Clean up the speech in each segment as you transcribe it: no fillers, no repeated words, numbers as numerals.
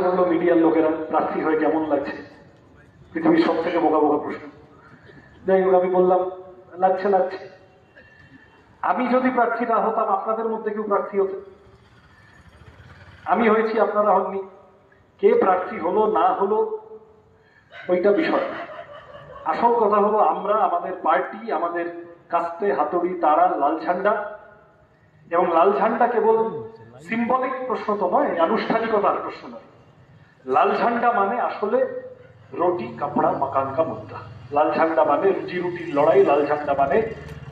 করলো মিডিয়ার লোকেরা প্রার্থী হয়ে কেমন লাগছে, পৃথিবীর সব থেকে বোকা বোকা প্রশ্ন। যাই হোক, আমি বললাম লাগছে লাগছে। আমি যদি প্রার্থী না হতাম আপনাদের মধ্যে কেউ প্রার্থী হতেন। আমি হয়েছি, আপনারা হননি। কে প্রার্থী হলো না হলো ওইটা বিষয় না। আসল কথা হলো আমরা, আমাদের পার্টি, আমাদের কাস্তে হাতুড়ি তারা লাল ঝান্ডা, এবং লাল ঝান্ডা কেবল সিম্বলিক প্রশ্ন তো নয়, আনুষ্ঠানিকতার প্রশ্ন নয়। লাল ঝান্ডা মানে আসলে রুটি কাপড়া মাকান কা মুদ্দা। লাল ঝান্ডা মানে রুজি রুটির লড়াই। লাল ঝান্ডা মানে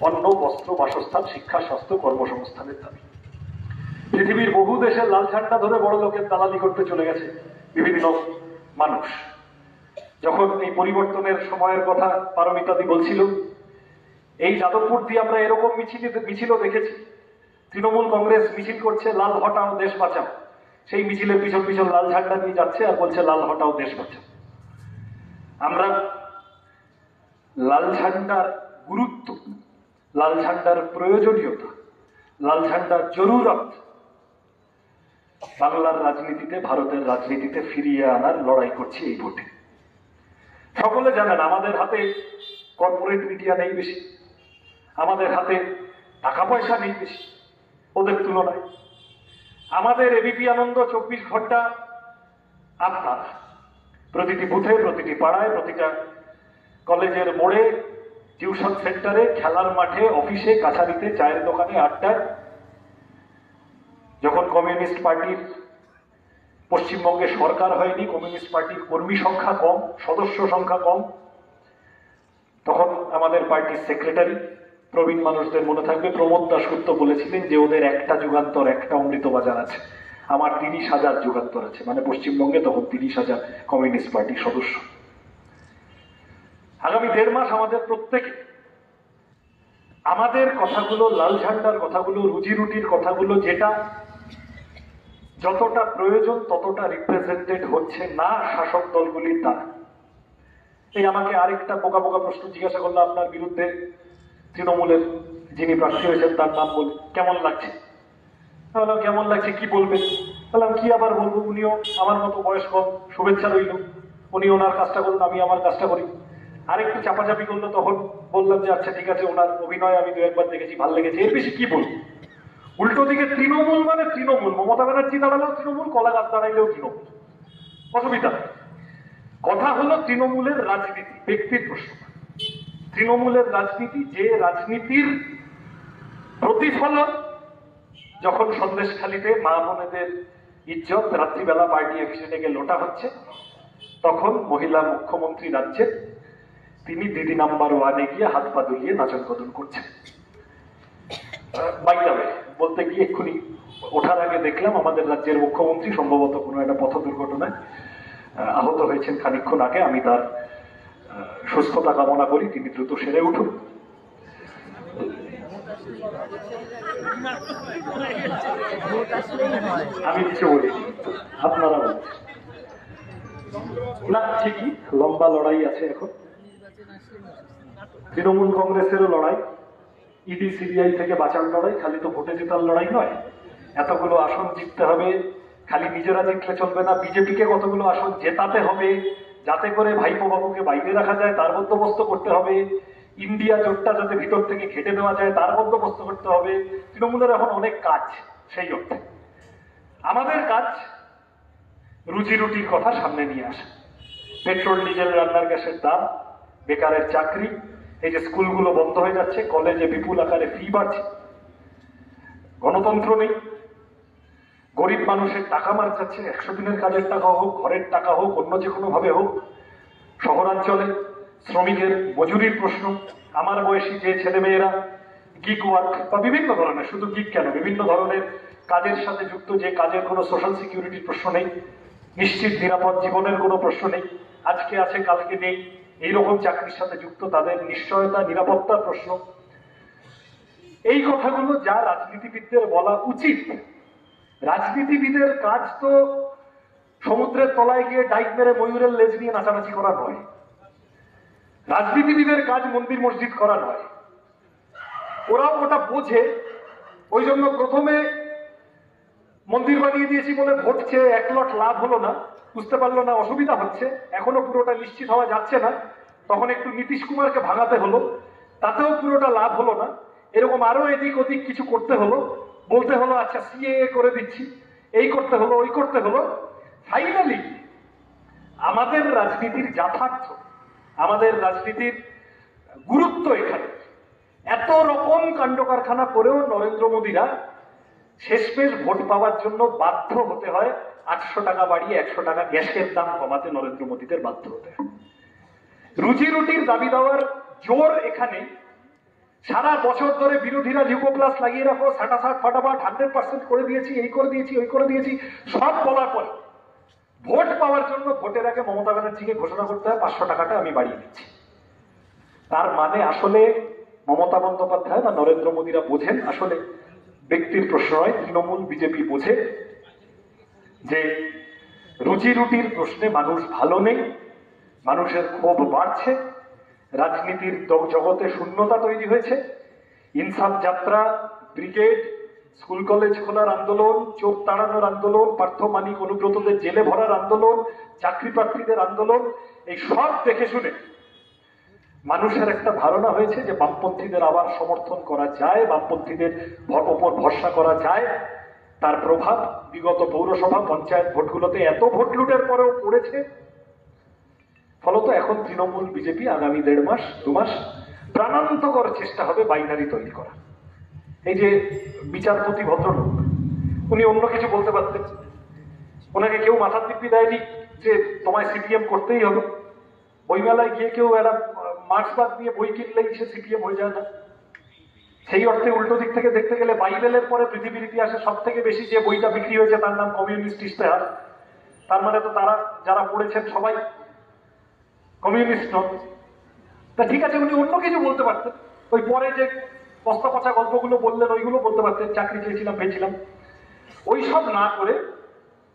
অন্ন বস্ত্র বাসস্থান শিক্ষা স্বাস্থ্য কর্মসংস্থানের দাবি। পৃথিবীর বহু দেশে লাল ঝান্ডা ধরে বড় লোকের দালালি করতে চলে গেছে বিভিন্ন মানুষ। যখন এই পরিবর্তনের সময়ের কথা পারমিতাদি বলছিল, এই যাদবপুর দিয়ে আমরা এরকম মিছিলও দেখেছি। তৃণমূল কংগ্রেস মিছিল করছে লাল হটাও দেশ বাঁচাও, সেই মিছিলের পিছন পিছন লাল ঝান্ডা নিয়ে যাচ্ছে আর বলছে লাল হটাও দেশ বাঁচাও। আমরা লাল ঝান্ডার গুরুত্ব, লাল ঝান্ডার প্রয়োজনীয়তা, লাল ঝান্ডার জরুরত বাংলার রাজনীতিতে, ভারতের রাজনীতিতে ফিরিয়ে আনার লড়াই করছি এই ভোটে। সকলে জানেন আমাদের হাতে কর্পোরেট মিডিয়া নেই বেশি, আমাদের হাতে টাকা পয়সা নেই বেশি ওদের তুলনায়। আমাদের এবিপি আনন্দ 24 ঘন্টা আপনারা, প্রতিটি বুথে, প্রতিটি পাড়ায়, প্রতিটা কলেজের মোড়ে, টিউশন সেন্টারে, খেলার মাঠে, অফিসে, কাছারিতে, চায়ের দোকানে, আড্ডায়। যখন কমিউনিস্ট পার্টির পশ্চিমবঙ্গে সরকার হয়নি, কমিউনিস্ট পার্টির কর্মী সংখ্যা কম, সদস্য সংখ্যা কম, তখন আমাদের পার্টির সেক্রেটারি, প্রবীণ মানুষদের মনে থাকবে, প্রমোদ দাশগুপ্ত বলেছিলেন যে ওদের একটা যুগান্তর, একটা অমৃতবাজার আছে, আমার 30,000 যুগান্তর আছে। মানে পশ্চিমবঙ্গে তখন 30,000 কমিউনিস্ট পার্টির সদস্য। আগামী 1.5 মাস আমাদের প্রত্যেকে আমাদের কথাগুলো, লাল ঝান্ডার কথাগুলো, রুজি রুটির কথাগুলো, যেটা যতটা প্রয়োজন ততটা রিপ্রেজেন্টেড হচ্ছে না শাসক দলগুলির দ্বারা। এই আমাকে আরেকটা বোকা বোকা প্রশ্ন জিজ্ঞাসা করলো, আপনার বিরুদ্ধে তৃণমূলের যিনি প্রার্থী হয়েছেন তার নাম বলে কেমন লাগছে। বললাম কেমন লাগছে কি বলবেন? বললাম কি আবার বলবো, উনিও আমার মতো বয়স কম, শুভেচ্ছা রইল, উনি ওনার কাজটা করুন, আমি আমার কাজটা করি। আরেকটু চাপাচাপি করলো, তখন বললাম যে আচ্ছা ঠিক আছে, ওনার অভিনয় আমি 2-1 বার দেখেছি, ভালো লেগেছে, এর বেশি কি বলবো। উল্টো দিকে তৃণমূল মানে তৃণমূল, মমতা ব্যানার্জি দাঁড়ালেও তৃণমূল, কলা গাছ দাঁড়াইলেও তৃণমূল, অসুবিধা নেই। কথা হলো তৃণমূলের রাজনীতি, ব্যক্তির প্রশ্ন। তৃণমূলের রাজনীতি, যে রাজনীতির প্রতিফলন যখন সন্দেশখালিতে মা বোনেদের ইজ্জত রাত্রিবেলা পার্টি অফিসে ডেকে লোটা হচ্ছে, তখন মহিলা মুখ্যমন্ত্রী রাজ্যের তিনি দিদি নাম্বার 1-এ গিয়ে হাত পা দুলিয়ে নাচন কদন করছেন। বাইরে বলতে গিয়ে এক্ষুনি ওঠার আগে দেখলাম আমাদের রাজ্যের মুখ্যমন্ত্রী সম্ভবত কোনো একটা পথ দুর্ঘটনায় আহত হয়েছেন খানিকক্ষণ আগে। আমি তার সুস্থতা কামনা করি, তিনি দ্রুত সেরে উঠুন। আমি কিছু বলিনি, আপনারা বলছেন না। ঠিকই লম্বা লড়াই আছে এখন, তৃণমূল কংগ্রেসেরও লড়াই, ইডি সিবিআই থেকে বাঁচার লড়াই, খালি তো ভোটে জেতার লড়াই নয়। এতগুলো আসন জিততে হবে, খালি নিজেরা জিতলে চলবে না, বিজেপিকে কতগুলো আসন জেতাতে হবে, যাতে করে ভাইপো বাবুকে বাইরে রাখা যায় তার বন্দোবস্ত করতে হবে, ইন্ডিয়া জোটটা যাতে ভিতর থেকে ঘেটে দেওয়া যায় তার বন্দোবস্ত করতে হবে। তৃণমূলের এখন অনেক কাজ। সেই অর্থে আমাদের কাজ রুজি রুটির কথা সামনে নিয়ে আসা। পেট্রোল ডিজেল রান্নার গ্যাসের দাম, বেকারের চাকরি, এই যে স্কুলগুলো বন্ধ হয়ে যাচ্ছে, কলেজে বিপুল আকারে ফি বাড়ছে, গণতন্ত্র নেই, গরিব মানুষের টাকা মার যাচ্ছে, 100 দিনের কাজের টাকা হোক, ঘরের টাকা হোক, অন্য যে কোনো ভাবে হোক। শহরাঞ্চলে শ্রমিকের মজুরির প্রশ্ন, আমার বয়সী যে ছেলেমেয়েরা গিগ ওয়ার্ক বা বিভিন্ন ধরনের, শুধু গিগ কেন, বিভিন্ন ধরনের কাজের সাথে যুক্ত, যে কাজের কোনো সোশ্যাল সিকিউরিটির প্রশ্ন নেই, নিশ্চিত নিরাপদ জীবনের কোনো প্রশ্ন নেই, আজকে আছে কালকে নেই, এইরকম চাকরির সাথে যুক্ত, তাদের নিশ্চয়তা নিরাপত্তার প্রশ্ন। এই কথাগুলো যা রাজনীতিবিদদের বলা উচিত। রাজনীতিবিদের কাজ তো সমুদ্রের তলায় গিয়ে ডাইক মেরে ময়ূরের লেজ নিয়ে নাচানাচি করা নয়, রাজনীতিবিদের কাজ মন্দির মসজিদ করা নয়। ওরাও ওটা বোঝে, ওই জন্য প্রথমে মন্দির বানিয়ে দিয়েছি বলে ভোট চেয়ে 1 লট লাভ হলো না, বুঝতে পারলো না অসুবিধা হচ্ছে, এখনো পুরোটা নিশ্চিত হওয়া যাচ্ছে না, তখন একটু নীতিশ কুমারকে ভাঙাতে হলো, তাতেও পুরোটা লাভ হলো না, এরকম আরো এদিক ওদিক কিছু করতে হলো, বলতে হলো আচ্ছা সিএএ করে দিচ্ছি, এই করতে হলো ওই করতে হলো। ফাইনালি আমাদের রাজনীতির যথার্থ, আমাদের রাজনীতির গুরুত্ব এখানে, এত রকম কাণ্ড কারখানা করেও নরেন্দ্র মোদীরা শেষমেশ ভোট পাওয়ার জন্য বাধ্য হতে হয় 800 টাকা বাড়িয়ে 100 টাকা গ্যাসের দাম কমাতে নরেন্দ্র মোদীদের বাধ্য হতে হয়। রুজি রুটির দাবি দেওয়ার জোর এখানে। সারা বছর ধরে বিরোধীরা লিউকোপ্লাস লাগিয়ে রাখো, সাটাসাট ফাটাফাট 100% করে দিয়েছি, এই করে দিয়েছি ওই করে দিয়েছি, সব বলার পর ভোট পাওয়ার জন্য ভোটের আগে মমতা ব্যানার্জিকে ঘোষণা করতে হয় 500 টাকাটা আমি বাড়িয়ে দিচ্ছি। তার মানে আসলে মমতা বন্দ্যোপাধ্যায় বা নরেন্দ্র মোদীরা বোঝেন, আসলে ব্যক্তির প্রশ্ন নয়, তৃণমূল বিজেপি বোঝে যে রুজি রুটির প্রশ্নে মানুষ ভালো নেই, মানুষের ক্ষোভ বাড়ছে, রাজনীতির জগতে শূন্যতা তৈরি হয়েছে। ইনসাফ যাত্রা, ব্রিগেড, স্কুল কলেজ খোলার আন্দোলন, চোখ তাড়ানোর আন্দোলন, পার্থ মানিক অনুব্রতদের জেলে ভরার আন্দোলন, চাকরি প্রার্থীদের আন্দোলন, এই সব দেখে শুনে মানুষের একটা ধারণা হয়েছে যে বামপন্থীদের আবার সমর্থন করা যায়, বামপন্থীদের ওপর ভরসা করা যায়। তার প্রভাব বিগত পৌরসভা পঞ্চায়েত ভোটগুলোতে এত ভোট লুটের পরেও পড়েছে। ফলত এখন তৃণমূল বিজেপি আগামী 1.5 মাস 2 মাস প্রাণান্তকর চেষ্টা হবে বাইনারি তৈরি করা। এই যে বিচারপতি ভদ্রলোক, উনি অন্য কিছু বলতে পারতেন, ওনাকে কেউ মাথার দিব্যি দেয়নি যে তোমায় সিপিএম করতেই হবে। বইমেলায় গিয়ে কেউ একটা মার্ক্সবাদ নিয়ে বই কিনলেই সে সিপিএম হয়ে যায় না। সেই অর্থে উল্টো দিক থেকে দেখতে গেলে বাইবেলের পরে পৃথিবীর ইতিহাসে সব থেকে বেশি যে বইটা বিক্রি হয়েছে তার নাম কমিউনিস্ট ইশতেহার। তার মানে তো তারা যারা পড়েছেন সবাই কমিউনিস্ট নন। তা ঠিক আছে, উনি অন্য কিছু বলতে পারতেন, ওই পরে যে বস্তা পচা গল্পগুলো বললেন ওইগুলো বলতে পারতেন, চাকরি চেয়েছিলাম পেয়েছিলাম, ওই সব না করে।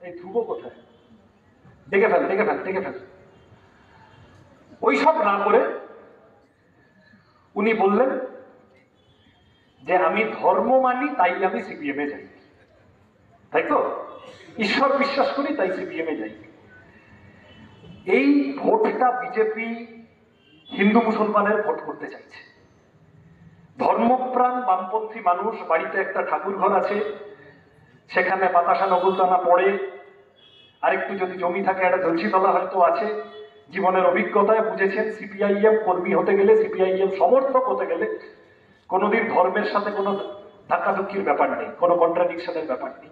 এই ধ্রুব কোথায়, দেখে ফেল দেখে ফেল দেখে ফেল, ওই সব না করে উনি বললেন যে আমি ধর্ম মানি তাই আমি সিপিএম এ যাই, তাই তো, ঈশ্বর বিশ্বাস করি তাই সিপিএম এ যাই। এই ভোটটা বিজেপি হিন্দু মুসলমানের ভোট করতে চাইছে। ধর্মপ্রাণ বামপন্থী মানুষ, বাড়িতে একটা ঠাকুর ঘর আছে, সেখানে বাতাসা নগুলদানা পড়ে, আরেকটু যদি জমি থাকে একটা তুলসীতলা হয়তো আছে, জীবনের অভিজ্ঞতায় বুঝেছেন সিপিআইএম কর্মী হতে গেলে, সিপিআইএম সমর্থক হতে গেলে কোনোদিন ধর্মের সাথে কোনো ধাক্কাধুক্কির ব্যাপার নেই, কোনো কন্ট্রাডিকশনের ব্যাপার নেই।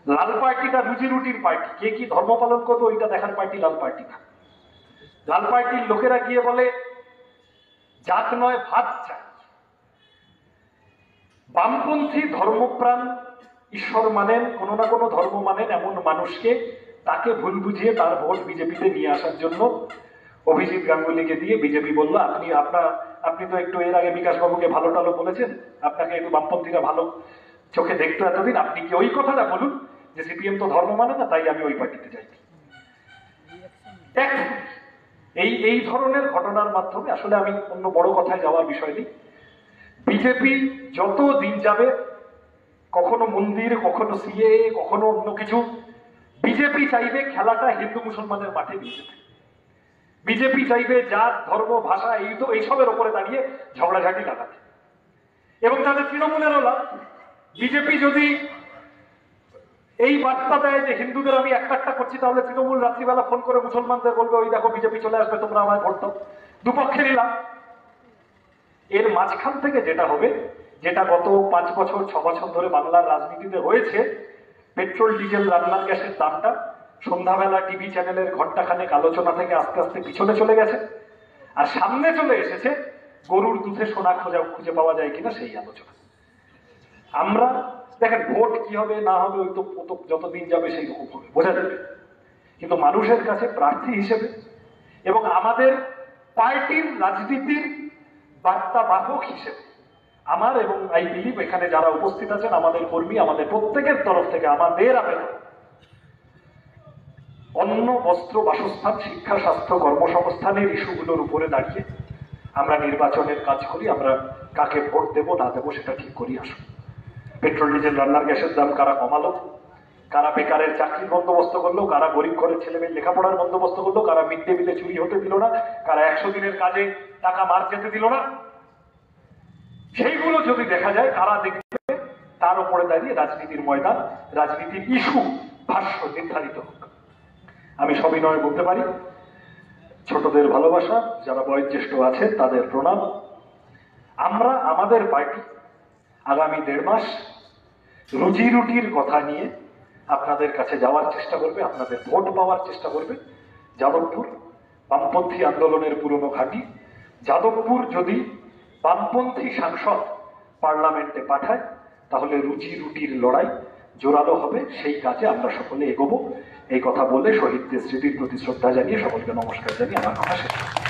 লাল পার্টিটা রুজি রুটির পার্টি, কে কি ধর্ম পালন করবে ওইটা দেখার পার্টি লাল পার্টি না। লাল পার্টির লোকেরা গিয়ে বলে জাত নয় ভাত চাই। বামপন্থী ধর্মপ্রাণ, ঈশ্বর মানেন, কোনো না কোনো ধর্ম মানেন এমন মানুষকে, তাকে ভুল বুঝিয়ে তার ভোট বিজেপিতে নিয়ে আসার জন্য অভিজিৎ গাঙ্গুলিকে দিয়ে বিজেপি বললো আপনি তো একটু এর আগে বিকাশ বাবুকে ভালো টালো বলেছেন, আপনাকে একটু বামপন্থীরা ভালো চোখে দেখতো এতদিন, আপনি কি ওই কথাটা বলুন যে সিপিএম তো ধর্ম মানে না তাই আমি ওই পার্টিতে যাই। এই ধরনের ঘটনার মাধ্যমে আসলে আমি অন্য বড় কথায় যাওয়ার বিষয় নেই। বিজেপি যত দিন যাবে, কখনো মন্দির, কখনো সিএএ, কখনো অন্য কিছু, বিজেপি চাইবে খেলাটা হিন্দু মুসলমানের মাঠে নিয়ে যেতে। বিজেপি চাইবে জাত ধর্ম ভাষা এইসবের ওপরে দাঁড়িয়ে ঝগড়াঝাটি লাগাতে। এবং তাদের তৃণমূলেরও লাভ, বিজেপি যদি এই বার্তা দেয় যে হিন্দুদের আমি একটা করছি, তাহলে তৃণমূল রাত্রিবেলা ফোন করে মুসলমানদের বলবে ওই দেখো বিজেপি চলে আসবে, তোমরা আমায় ভোট দাও। দুপক্ষেরই লাভ। এর মাঝখান থেকে যেটা হবে, যেটা গত 5 বছর 6 বছর ধরে বাংলার রাজনীতিতে হয়েছে, পেট্রোল ডিজেল রান্নার গ্যাসের দামটা সন্ধ্যাবেলা টিভি চ্যানেলের ঘন্টাখানেক আলোচনা থেকে আস্তে আস্তে পিছনে চলে গেছে, আর সামনে চলে এসেছে গরুর দুধে সোনা খুঁজে পাওয়া যায় কিনা সেই আলোচনা। আমরা দেখেন ভোট কি হবে না হবে ওই তো যতদিন যাবে সেই রকম হবে, বোঝা যাবে। কিন্তু মানুষের কাছে প্রার্থী হিসেবে এবং আমাদের পার্টির রাজনীতির বার্তা বাহক হিসেবে আমার এবং আই বিলিভ এখানে যারা উপস্থিত আছেন আমাদের কর্মী, আমাদের প্রত্যেকের তরফ থেকে আমাদের আবেদন, অন্ন বস্ত্র বাসস্থান শিক্ষা স্বাস্থ্য কর্মসংস্থানের ইস্যুগুলোর উপরে দাঁড়িয়ে আমরা নির্বাচনের কাজ করি। আমরা কাকে ভোট দেবো না দেবো সেটা ঠিক করি। আসুন, পেট্রোল ডিজেল রান্নার গ্যাসের দাম কারা কমালো, কারা বেকারের চাকরির বন্দোবস্ত করলো, কারা গরিব ঘরের ছেলেমেয়ের লেখাপড়ার বন্দোবস্ত করলো, কারা মিড ডে মিলে চুরি হতে দিল না, কারা 100 দিনের কাজে টাকা মার যেতে দিল না, সেইগুলো যদি দেখা যায় কারা দেখবে, তার উপরে দাঁড়িয়ে রাজনীতির ময়দান, রাজনীতির ইস্যু ভাষ্য নির্ধারিত হোক। আমি সবিনয় বলতে পারি, ছোটদের ভালোবাসা, যারা বয়োজ্যেষ্ঠ আছেন তাদের প্রণাম। আমরা আমাদের পার্টি আগামী 1.5 মাস রুজি রুটির কথা নিয়ে আপনাদের কাছে যাওয়ার চেষ্টা করবে, আপনাদের ভোট পাওয়ার চেষ্টা করবে। যাদবপুর বামপন্থী আন্দোলনের পুরনো ঘাঁটি। যাদবপুর যদি বামপন্থী সাংসদ পার্লামেন্টে পাঠায় তাহলে রুজি রুটির লড়াই জোরালো হবে। সেই কাজে আমরা সকলে এগোবো। এই কথা বলে শহীদদের স্মৃতির প্রতি শ্রদ্ধা জানিয়ে সকলকে নমস্কার জানিয়ে আমার কথা শেষ।